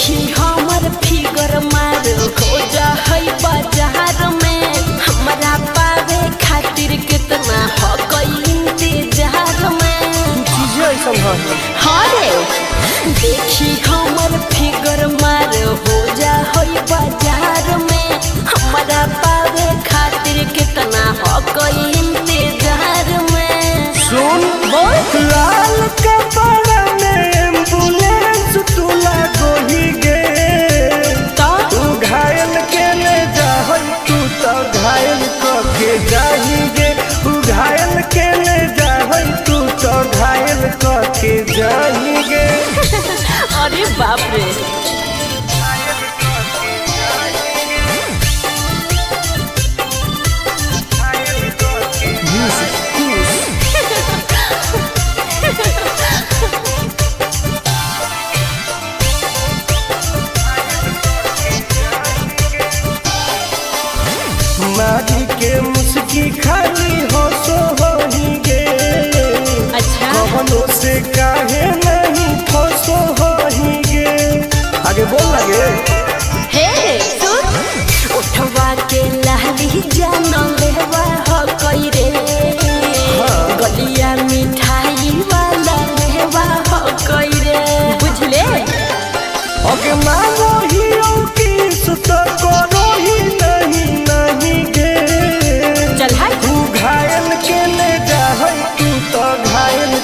देखी हमर फिगर मार हो जा है बाजार में हमरा पावे खातिर कितना हो गई इंतजार में चीजें ऐसा हाँ रे देखी हमर फिगर मार हो जा है बाजार में हमरा पावे खातिर कितना हो गई इंतजार में सुन लाल कपड़ा में एम्बुलेंस तुला गोही गे तू घायल के ले जा तू तो घायल के जाही गे तू घायल के ले जा तू तो घायल के जाही गे अरे बाप रे मारी के मुस्की खाली हो सो होही गे अच्छा कवनों से काहे नहीं फसो होही गे आगे बोल लगे हे सुन उठवा के लहली जान लेवा हो कोई रे गलिया मिठाई वाला लेवा हो कोई रे बुझले ओके मानो ही किस तो करो ही नहीं गे चल हाय तू घायल के ले जा तू तो घायल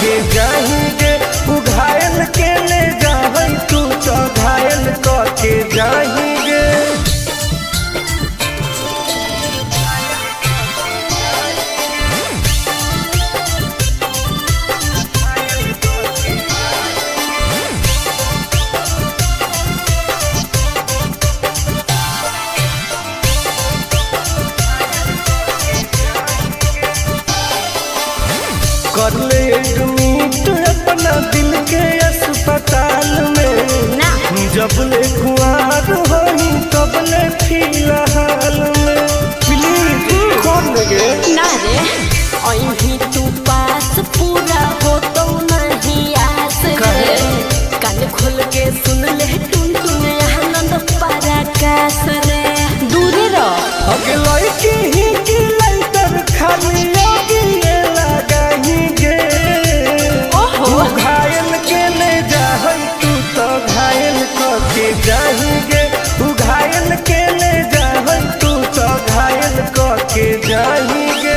के जाही गे तू घायल के ले जा तू तो घायल के जाही गे कर ले एडमिट अपना दिल के अस्पताल में ना जब ले कुआर होई तब ले फिलहाल में प्लीज खोल लगे ना रे अहीं तू पास पूरा हो तो नहीं आस रे कान खोल के सुन ले टुन टुन आनंद पराकाश रे दूरे रह अगे लड़की ही की लइटर खाली योगी लगाही गे ओहो तू घायल के ले जा तू तो घायल के जाही गे तू घायल के ले जा तू तो घायल के जाही गे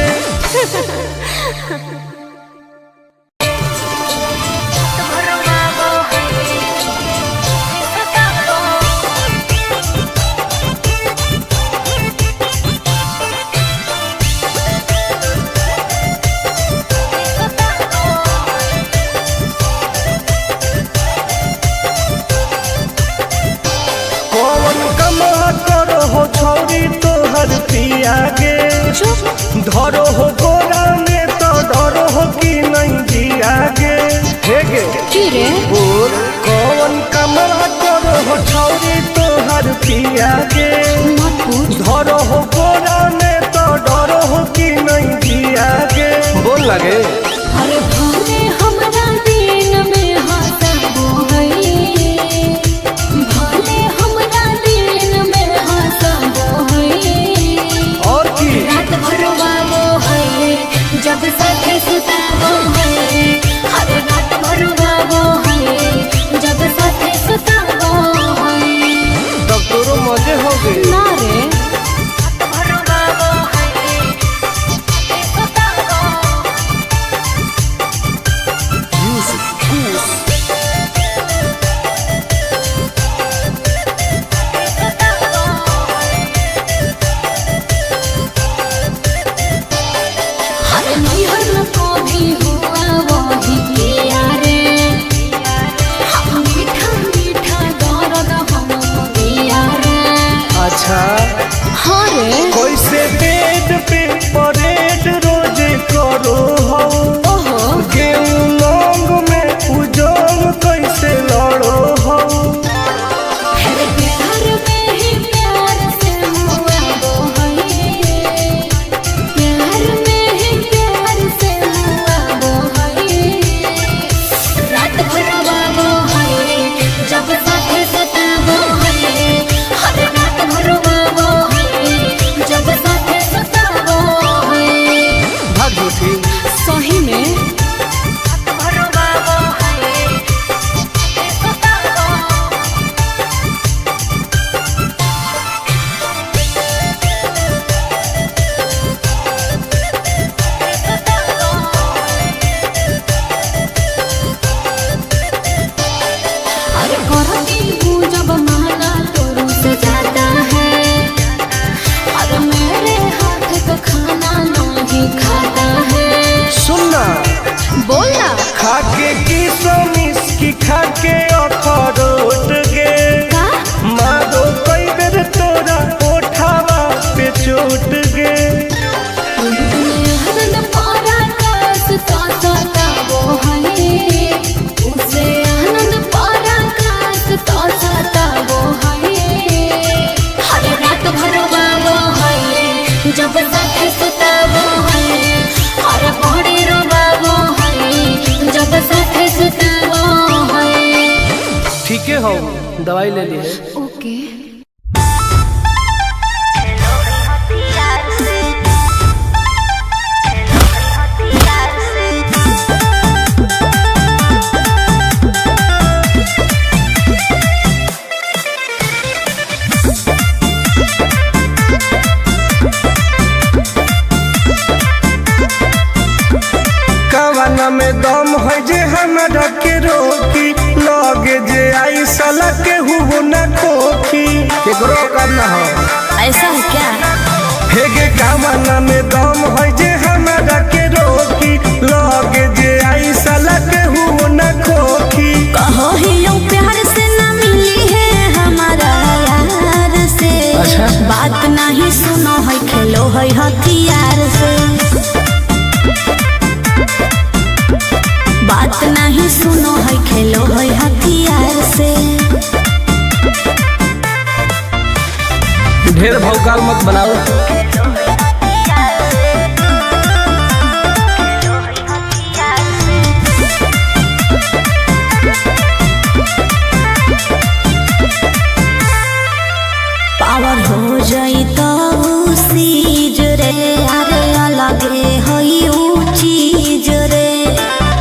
कौन कमा करो हो छौरी तोहर पिया गे धरो हो गोरा में तो डरो हो कि नहीं जिया गे हे गे की रे बोल कौन कमा करो हो छौरी तोहर पिया गे मत पूछ धरो हो गोरा में तो डरो हो कि नहीं जिया गे बोल लगे अरे भोरे हमरा दिन में हंसबो हई भोरे हमरा दिन में हंसबो हई और की रात भर वाबो हई जब साथे सुताबो हई अरे रात भर वाबो हई जब साथे सुताबो हई तब तोरो मजे हो गए ना रे रात भर वाबो हई सुताबो ठीक है हो, दवाई ले लिए। ओके। कवाना में दम है जे हमरा के रोकी, लगे जे आई साला के हुओ न खोखी, केकरो करना हो। ऐसा है क्या? हेगे कवाना में दम है जे हमरा के रोकी, लगे जे आई साला के हुओ न खोखी। कहो ही यूं प्यार से न मिली है हमारा यार से। अच्छा। बात नहीं सुनो है, खेलो है हथियार से। बात नहीं सुनो है, खेलो है हथियार से। ढेर भौकाल मत बनाओ। पावर हो जाई तो सीज रे, अरे अलगे होई ऊ चीज रे।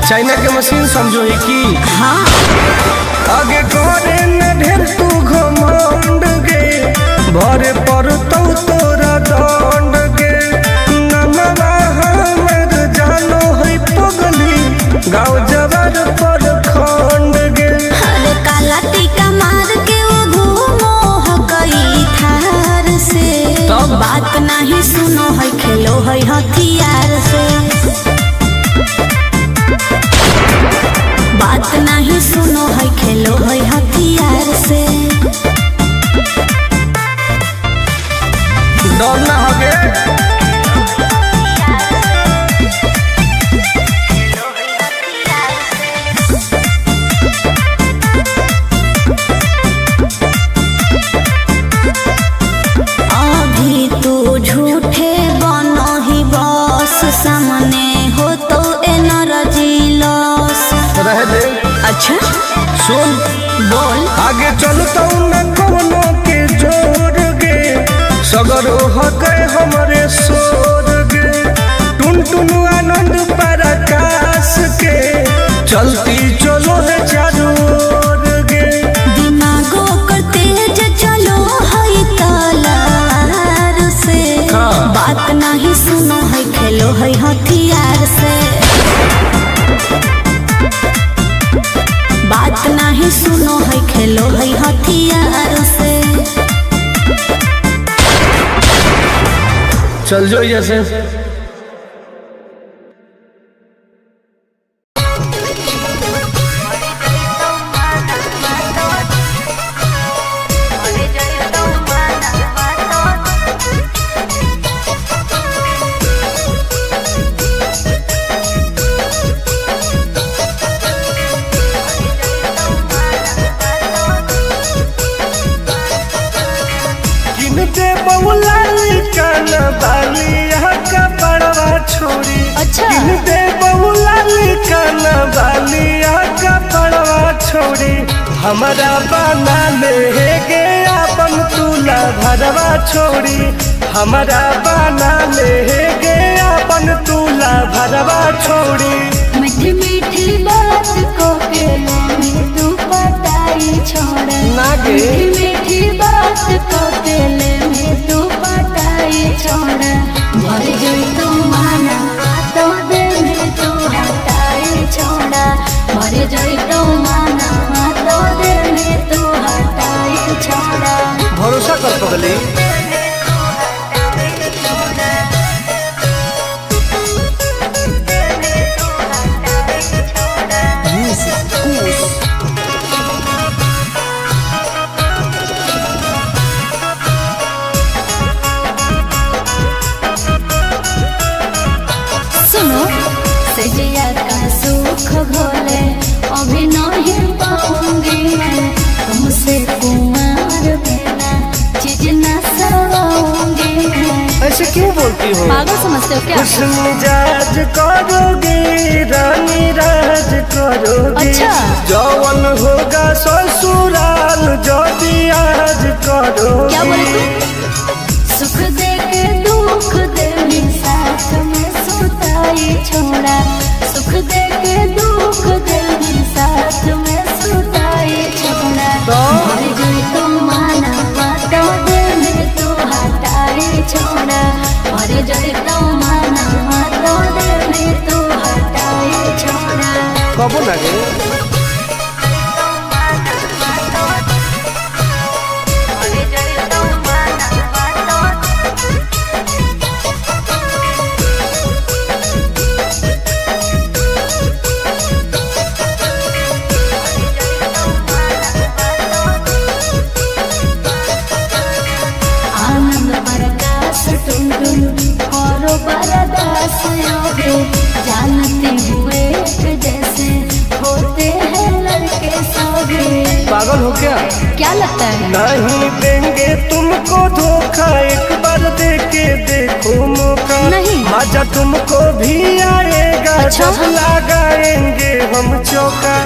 चाइना के मशीन समझो है कि हाँ। आगे करे न ढेर तू घमंड गे, भरे पर तोरा दंड गे। नमवा हमर जानो है पगली, गाँव जबर पर खंड गे। अरे काला टीका मार के वो घूमो हकई थार से। तब? बात नहीं सुनो है, खेलो है हथियार से। बात नहीं सुनो है, खेलो है हथियार से। डर ना होगे। अभी तू झूठे बनो ही बस, सामने हो तो एनर्जी लॉस। रह दे। अच्छा सुन बोल। आगे चलता न कोनो के जोर गे, सगर हो गए हमारे सोर गे। टुन टुन आनंद पराकाश के, चलती चलो है चारों ओर गे। दिमागो कर तेज चलो है तलवार से। हाँ। बात नहीं सुनो है, खेलो है हथियार से। बात नहीं सुनो है, खेलो है हथियार से। चल जो जैसे। छोड़ी अच्छा। दे बहुला काना बालिया का पड़वा छोड़ी, हमारा बना ले गे अपन तुला भरवा छोड़ी। हमारा बना ले गे अपन तुला भरवा छोड़ी। मीठी मीठी बात को के में तू पटाई छोड़ ना गे। मीठी मीठी बात को के में तू पटाई छोड़। भर जोई तू माना तो दे में तू हटाई छोड़ा। भर जोई तू माना तो दे में तू हटाई छोड़ा। भरोसा कर पगली। सुनो सजिया का सुख भोले अभी नहीं पाऊंगी मैं तुमसे कुमार बिना चीज न क्यों बोलती हो? पागल समझते हो क्या? खुश मिजाज करोगे रानी राज करोगे। अच्छा। जौवन होगा ससुराल जो भी आज करोगे। क्या बोले तू? सुख दे के दुख दे साथ में सुताई छोड़ा। सुख दे के दुख दे साथ में सुताई छोड़ा। मर गई तो माना तो दे में तू हटाई छोड़ा। मर गई तो माना तो दे में तू हटाई छोड़ा। कबो लगे बरदास योगे जानते हुए जैसे होते हैं लड़के सौगे। पागल हो क्या? क्या लगता है? नहीं देंगे तुमको धोखा, एक बार दे के देखो मौका। नहीं। मजा तुमको भी आएगा। अच्छा? जब लगाएंगे हम चौका।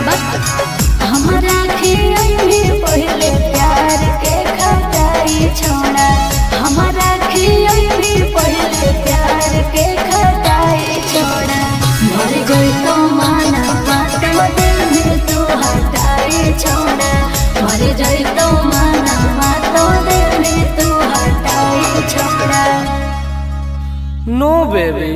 हमारा भी पहले प्यार के खटाई छोड़ा। हमारा भी पहले प्यार के खटाई छोड़ा। मर गई तो माना तो दिल में तू हटाई छोड़ा। मर गई तो माना तो दिल में तू हटाई छोड़ा। नो बेबी।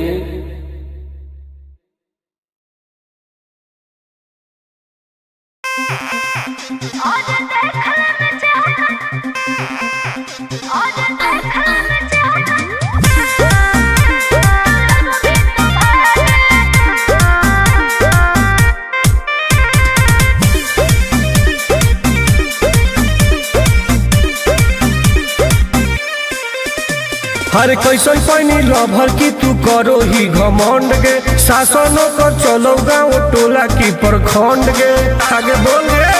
हर कैसन पैनी लभर की तू करो ही घमंड गे। शासनों को चलो गाँव टोला की प्रखंड गे। आगे बोल गे।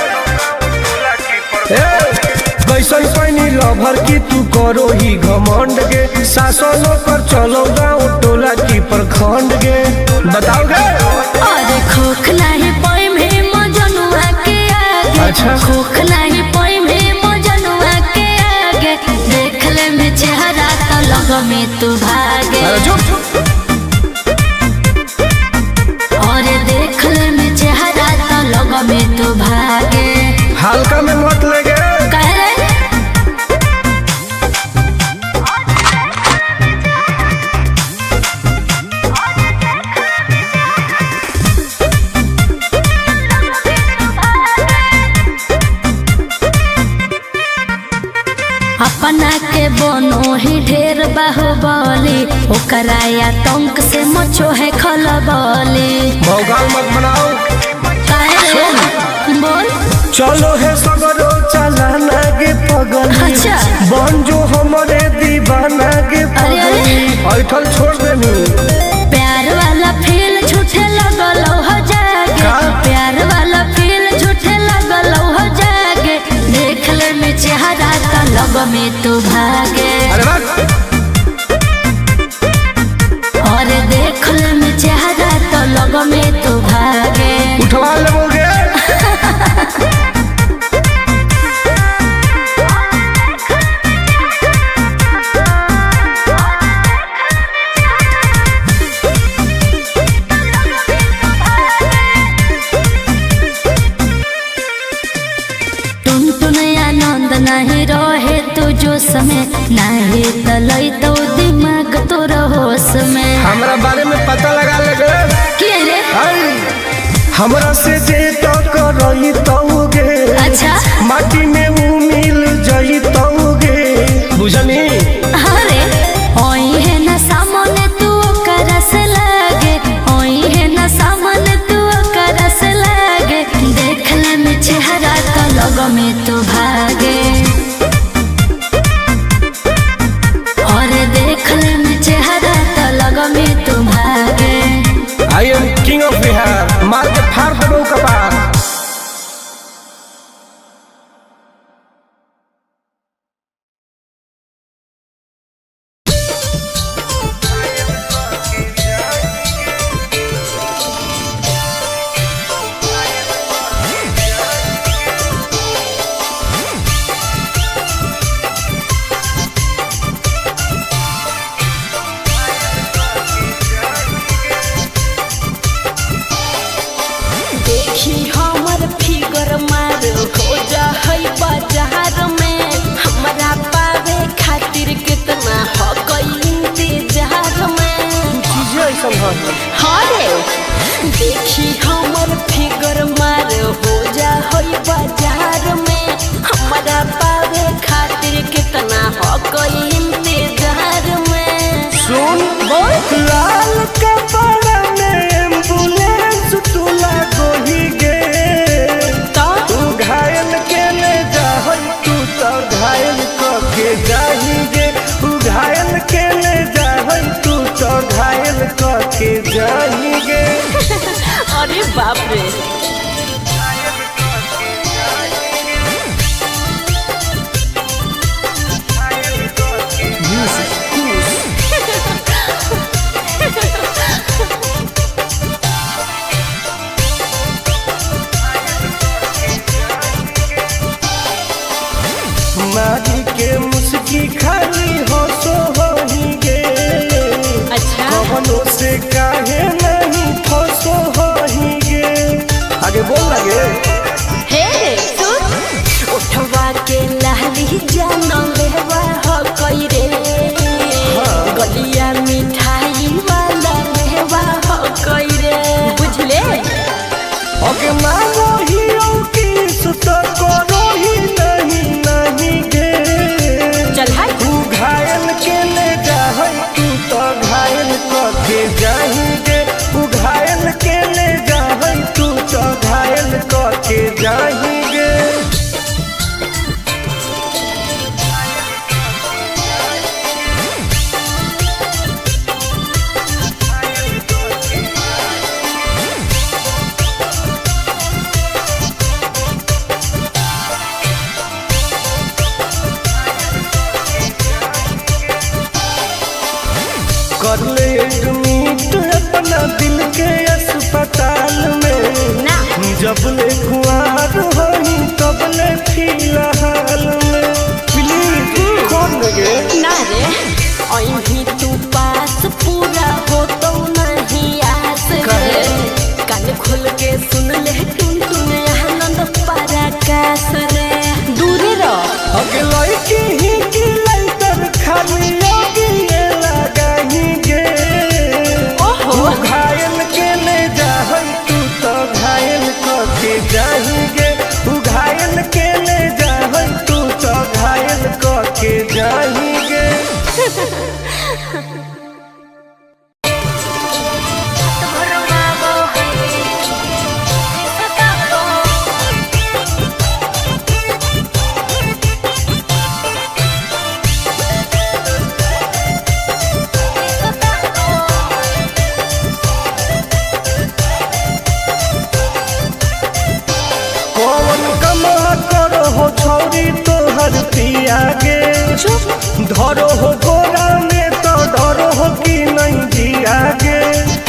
कैसन पैनी लभर की तू करो ही घमंड गे। शासनों पर चलो गाँव टोला की प्रखंड गे। बताओ गे। अरे खोखला ही पाई में मजनुआ के आगे। अच्छा। खोखला ही पाई में मजनुआ के आगे। देख ले में चेहरा तो लग में तू भागे। अरे चुप। और देख ले में चेहरा तो लग में तू भागे। हल्का में मत लगे। कह रहे अपना के बनो ही ढेर बाहुबली। ओकरा आतंक से मचो है खलबली। भौकाल मत बनाओ। बोल। चलो है सगरो चलाना गे पगल। अच्छा। बन जो हमारे दीवाना गे पगल। ऐठल छोड़ देनी। प्यार वाला फील झूठे लगल हो जागे। का? प्यार वाला फील झूठे लगल हो जागे। देख ले में चेहरा का लग में तू भागे। अरे बात। और देख ले में चेहरा तो लग में तू भागे। उठवा ले बोल गे। नहीं रहे तू जो समय नहीं तलई तो दिमाग तो होश में। हमरा बारे में पता लगा लगे। के रे? हमरा से जे तो करई तौगे। अच्छा। माटी में वो मिल जाई तौगे। बुझनी? अरे ओई है ना सामने तू करस लागे। ओई है ना सामने तू करस लागे। देख ले में चेहरा का लग में तू भागे। और देख ले में चेहरा का लग में तू भागे। I am king of Bihar. मार के फाड़ दो कपार। के मुस्की खाली हंसो होही गे। अच्छा कवनो से काहे नहीं फंसो होही गे। आगे बोल लगे हे सुन उठवा के लहली जानो लेवा हो कोई रे गलिया मिठाई वाला लेवा हो कोई रे बुझले। अगे मांगो ही किस तो करो ही नहीं गे। चल हाय तू घायल के ले जा तू तो घायल करके जाएंगे। तू घायल के ले जा तू तो घायल करके जाएंगे। कर ले एडमिट अपना दिल के अस्पताल में ना जब ले खुआर होई तब ले फिलहाल में प्लीज कौन लगे ना रे अहीं तू पास पूरा हो तो नहीं आस रे कान खोल के सुन ले टुन टुन आनंद पराकाश रे दूरी रह। अगे लड़की ही की लाइटर खाली लगी लगाही गे। ओहो तू घायल के ले जा तू तो घायल करके जाएंगे। तू घायल के ले जा तू तो घायल करके जाएंगे। कौन कमा करो हो छौरी तोहर पिया गे। धरो हो गोरा में तो डरो हो कि नहीं जिया गे।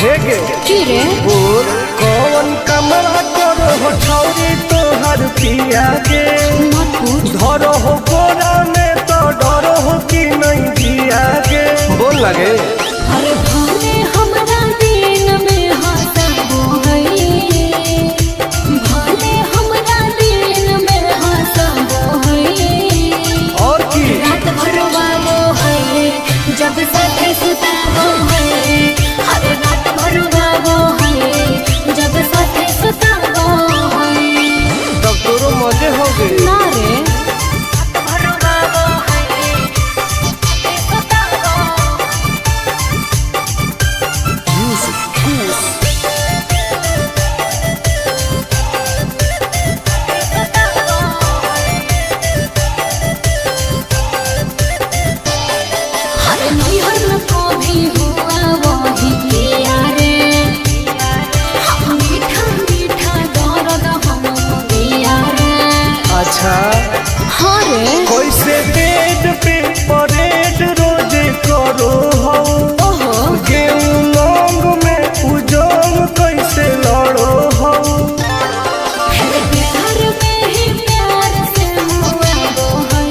हे गे की रे बोल कौन कमा करो हो छौरी तोहर पिया गे। मत पूछ धरो हो गोरा में तो डरो हो कि नहीं जिया गे। बोल लगे अरे भाने हमरा दिन में हंसबो है भाने हमरा दिन में हंसबो है और की रात भर वालो है जब साथे सुताबो है हर रात भर वालो है जब साथे सुताबो है तब तोरो मजे हो गए। ना रे रात भर वालो है सुताबो हर नैहर को भी हुआ वही किया रे मीठा मीठा दर्द हम दिया रे। अच्छा हाँ रे कैसे बेड पे परेड रोज करो हो। ओहो गेहूं लौंग में उजोंग कैसे लड़ो हो। है प्यार में ही प्यार से हुआ वो है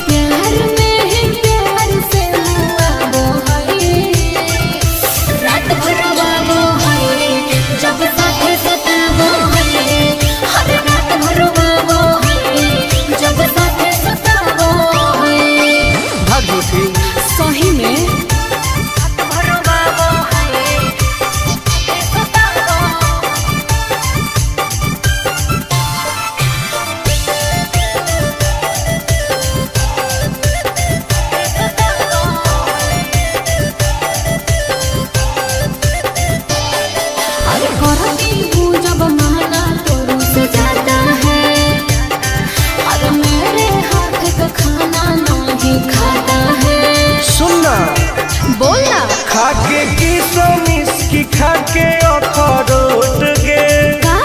प्यार में ही प्यार से हुआ वो है रात भर वो है जब साथे सताबो है हर रात भर वो है जब साथे सताबो है। भाग झूठी सही में रात भर वो है सताबो अरे करती हूँ जब माना तो रुस जाता है अरे मेरे हाथ का खाना नहीं खाता है। सुनना बोलना खाके की सोमिस की खाके अखरोट गे। का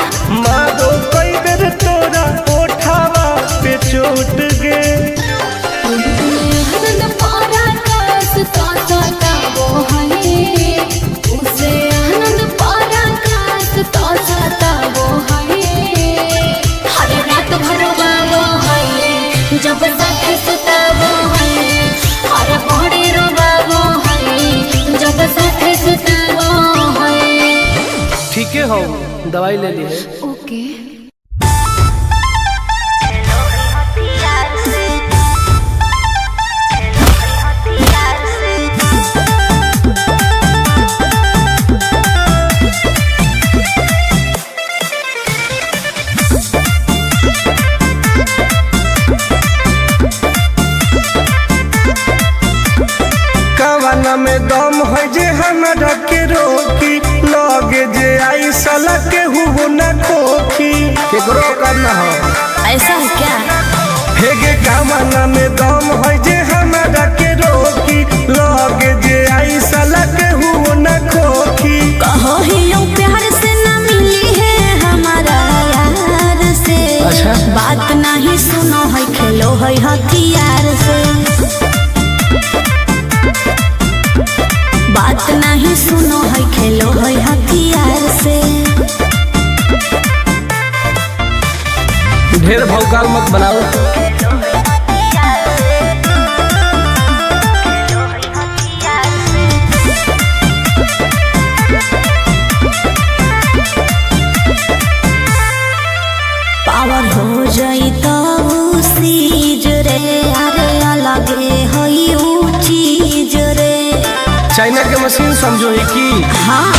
मारो कई बेर तोरा ओठावा पे चोट गे। आनंद पराकाश तो सताबो है उसे आनंद पराकाश तो सताबो है हर रात भर वालो है जब साथे सुताबो है और बड़ी रोबाबो है जब साथे सुताबो है। ठीक है हो दवाई ले ली है। ओके में दम है जे हमरा के रोकी लगे जे आई साला के हु न खोखी केकरो करना हो ऐसा है क्या? हेगे कामना में दम है जे हमरा के रोकी लगे जे आई साला के हु न खोखी। कहो ही प्यार से ना मिली है हमारा यार से। अच्छा? बात नहीं सुनो है खेलो है हथियार से। बात नहीं सुनो है खेलो है हथियार से। ढेर भौकाल मत बनाओ। पावर हो जाई तो सीज रे अरे अलगे हई ऊ चीज रे। चाइना के मशीन समझो है कि हाँ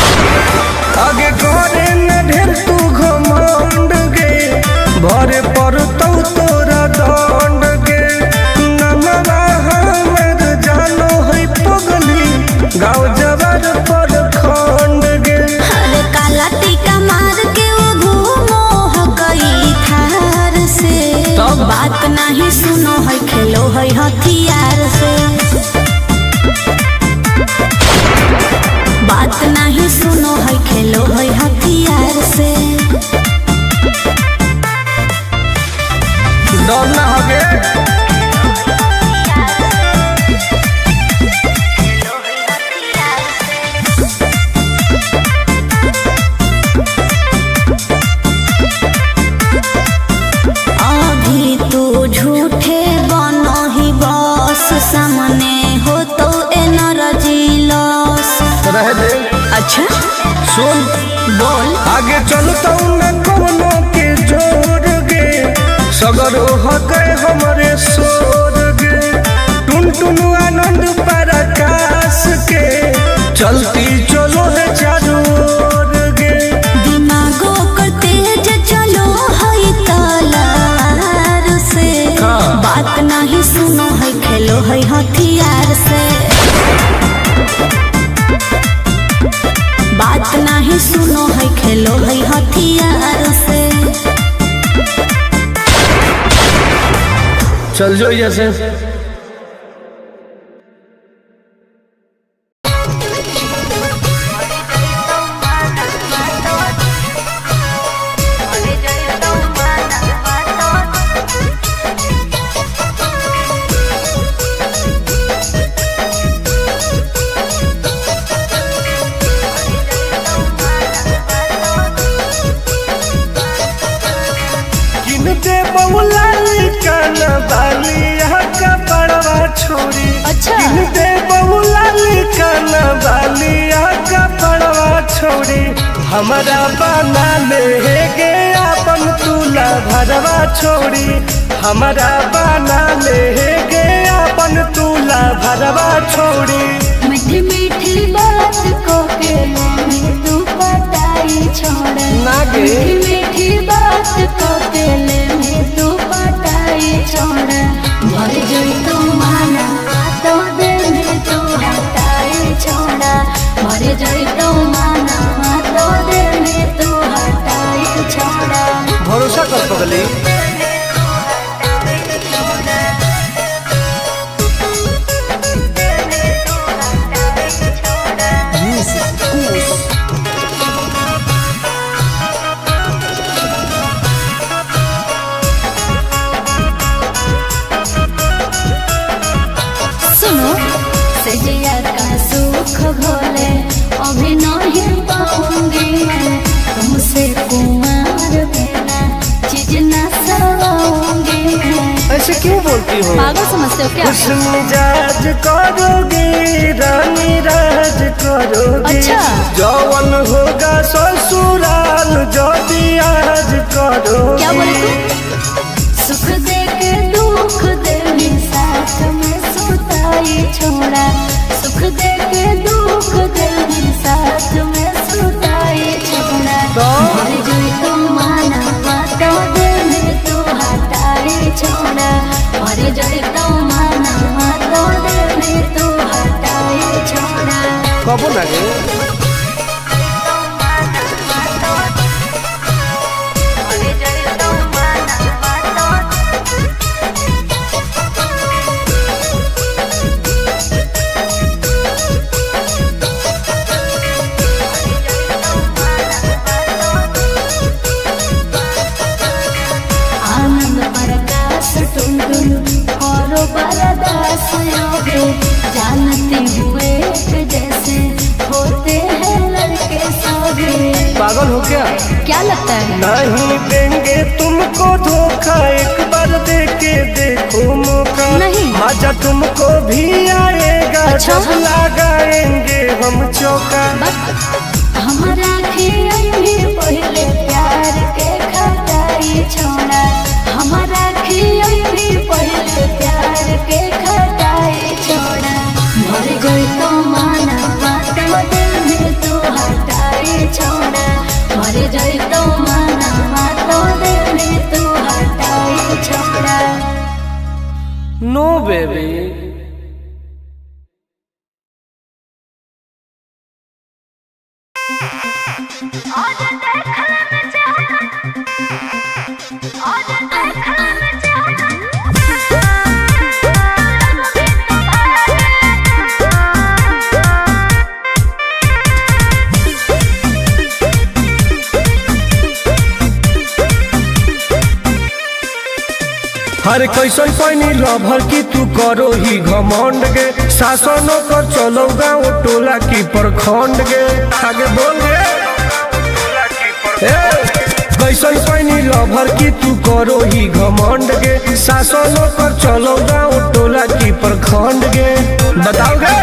आगे करे न ढेर तू घमंड गे भरे पर तोरा दंड गे नमवा हमर जानो है पगली गाँव जबर पर खंड गे। अरे काला टीका मार के वो घूमो हकई थार से। तब बात नहीं सुनो है खेलो है हथियार से। बात नहीं सुनो है खेलो है हथियार से। डर ना होगे अभी तू झूठे बनो ही बस सामने हो तो एनर्जी लॉस रह दे। अच्छा सुन बोल आगे चलता न कोनो के जोर गे सगर हो गए हमारे सोर गे टुन टुन आनंद पराकाश के चलती चलो है चारों ओर गे। दिमागो को तेज चलो है तलवार से। बात नहीं सुनो है खेलो है हथियार से। बात नहीं सुनो है खेलो है हथियार से। चल जो जैसे अच्छा दे बहुला काना बालिया का पड़वा छोड़ी हमारा बना ले गे अपन तुला भरवा छोड़ी हमारा बना ले गे अपन तुला भरवा छोड़ी। मीठी मीठी बात को के ले तू पटाई छोड़ नागे मीठी मीठी बात को के ले तू पटाई छोड़ मर जाई तो माना तो दे में तू हटाई छोड़ा मर जाई तो माना तो दे में तू हटाई छोड़ा। भरोसा कर पगली भोले अभी नहीं पाऊंगी मैं तुमसे कुमार बिना चीज न सवाऊंगी मैं। ऐसे क्यों बोल हो। पागल समझते हो क्या? खुश मिजाज करोगी रानी राज करोगी। अच्छा। जौवन होगा ससुराल जो भी आज करोगी। क्या बोले तू? सुख दे के दुख दे साथ में सुताई छोड़ा। सुख दे के दुख दे साथ में सुताई छोड़ा। मर गई तो माना तो दिल तू हटाई छोड़ा। मर गई तो माना तो दिल तू हटाई छोड़ा। कब लगे जानते हुए जैसे होते हैं लड़के सभी। पागल हो क्या? क्या लगता है? नहीं देंगे तुमको धोखा, एक बार दे के देखो मौका। नहीं। मजा तुमको भी आएगा। अच्छा? जब लगाएंगे हम चौका। हमारा भी पहले प्यार के खटाई छोड़ा। हमारा भी पहले प्यार के खटाई छोड़ा। मर गई तो माना तो दिल तू हटाई छोड़ा। मर गई तो माना तो दिल तू हटाई छोड़ा। नो बेबी। हर कैसन पैनी लभर की तू करो ही घमंड गे। शासनों कर चलो गाँव टोला की प्रखंड गे। आगे बोल गे। कैसन पैनी लभर की तू करो ही घमंड गे। शासनों कर चलो गाँव टोला की प्रखंड गे। बताओ गे।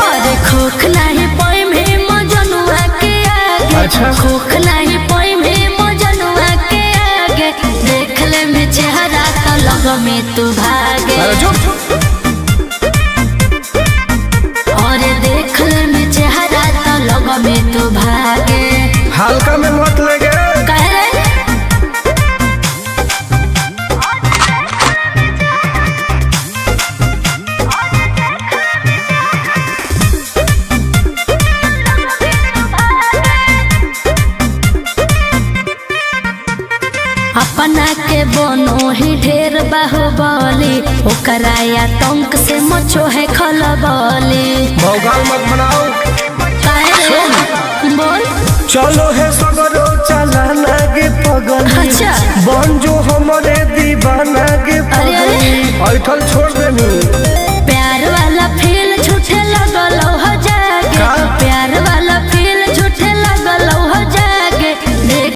अरे खोखला ही पोई में मजनुआ के आगे। अच्छा। खोखला ही पोई में मजनुआ के आगे। देख ले में चेहरा तो लग में तू भागे। अरे चुप। और देख ले में चेहरा तो लग में तू भागे। हल्का में मत लगे। कह रहे अपना के बनो ही ढेर बाहुबली। ओकरा आतंक से मचो है खलबली। भौकाल मत बनाओ। बोल। चलो है सगरो चला लागे पगल। अच्छा। बन जो